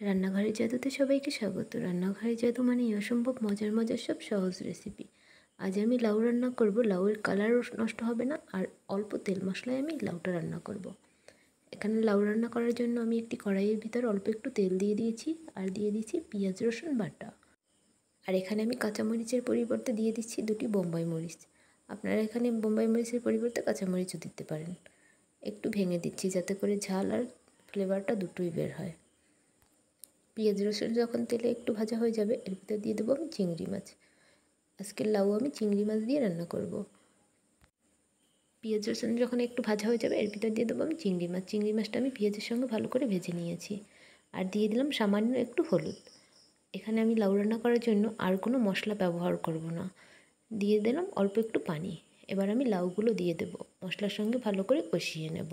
রান্নাঘরের জাদুতে সবাইকে স্বাগত। রান্নাঘরের জাদু মানেই অসম্ভব মজার মজার সব সহজ রেসিপি। আজ আমি লাউ রান্না করব। লাউয়ের কালারও নষ্ট হবে না, আর অল্প তেল মশলায় আমি লাউটা রান্না করব। এখানে লাউ রান্না করার জন্য আমি একটি কড়াইয়ের ভিতর অল্প একটু তেল দিয়ে দিয়েছি, আর দিয়ে দিয়েছি পেঁয়াজ রসুন বাটা। আর এখানে আমি কাঁচামরিচের পরিবর্তে দিয়ে দিচ্ছি 2টি বোম্বাই মরিচ। আপনারা এখানে বোম্বাই মরিচের পরিবর্তে কাঁচামরিচও দিতে পারেন। একটু ভেঙে দিচ্ছি যাতে করে ঝাল আর ফ্লেভারটা দুটোই বের হয়। পেঁয়াজ রসুন যখন তেলে একটু ভাজা হয়ে যাবে, এর ভিতর দিয়ে দেবো আমি চিংড়ি মাছ। আজকের লাউ আমি চিংড়ি মাছ দিয়ে রান্না করব। পেঁয়াজ রসুন যখন একটু ভাজা হয়ে যাবে, এর ভিতর দিয়ে দেবো আমি চিংড়ি মাছ। চিংড়ি মাছটা আমি পেঁয়াজের সঙ্গে ভালো করে ভেজে নিয়েছি, আর দিয়ে দিলাম সামান্য একটু হলুদ। এখানে আমি লাউ রান্না করার জন্য আর কোনো মশলা ব্যবহার করব না। দিয়ে দিলাম অল্প একটু পানি। এবার আমি লাউগুলো দিয়ে দেবো, মশলার সঙ্গে ভালো করে কষিয়ে নেব।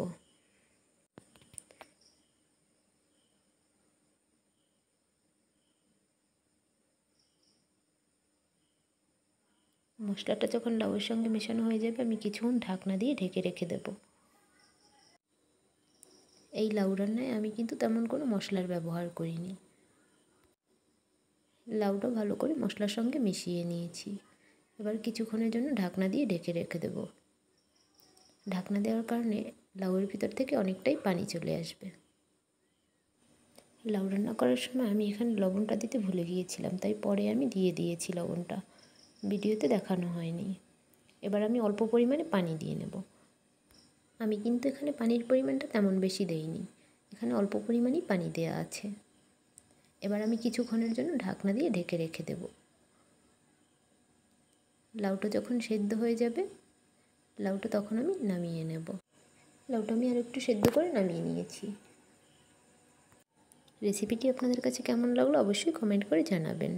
মশলাটা যখন লাউয়ের সঙ্গে মেশানো হয়ে যাবে, আমি কিছুক্ষণ ঢাকনা দিয়ে ঢেকে রেখে দেব। এই লাউ রান্নায় আমি কিন্তু তেমন কোনো মশলার ব্যবহার করিনি। লাউটা ভালো করে মশলার সঙ্গে মিশিয়ে নিয়েছি। এবার কিছুক্ষণের জন্য ঢাকনা দিয়ে ঢেকে রেখে দেব। ঢাকনা দেওয়ার কারণে লাউয়ের ভিতর থেকে অনেকটাই পানি চলে আসবে। লাউ রান্না করার সময় আমি এখানে লবণটা দিতে ভুলে গিয়েছিলাম, তাই পরে আমি দিয়ে দিয়েছি লবণটা। ভিডিওতে দেখানো হয়নি। এবার আমি অল্প পরিমাণে পানি দিয়ে নেব। আমি কিন্তু এখানে পানির পরিমাণটা তেমন বেশি দেইনি, এখানে অল্প পরিমাণেই পানি দেওয়া আছে। এবার আমি কিছুক্ষণের জন্য ঢাকনা দিয়ে ঢেকে রেখে দেব। লাউটা যখন সেদ্ধ হয়ে যাবে, লাউটা তখন আমি নামিয়ে নেব। লাউটা আমি আর একটু সেদ্ধ করে নামিয়ে নিয়েছি। রেসিপিটি আপনাদের কাছে কেমন লাগলো অবশ্যই কমেন্ট করে জানাবেন।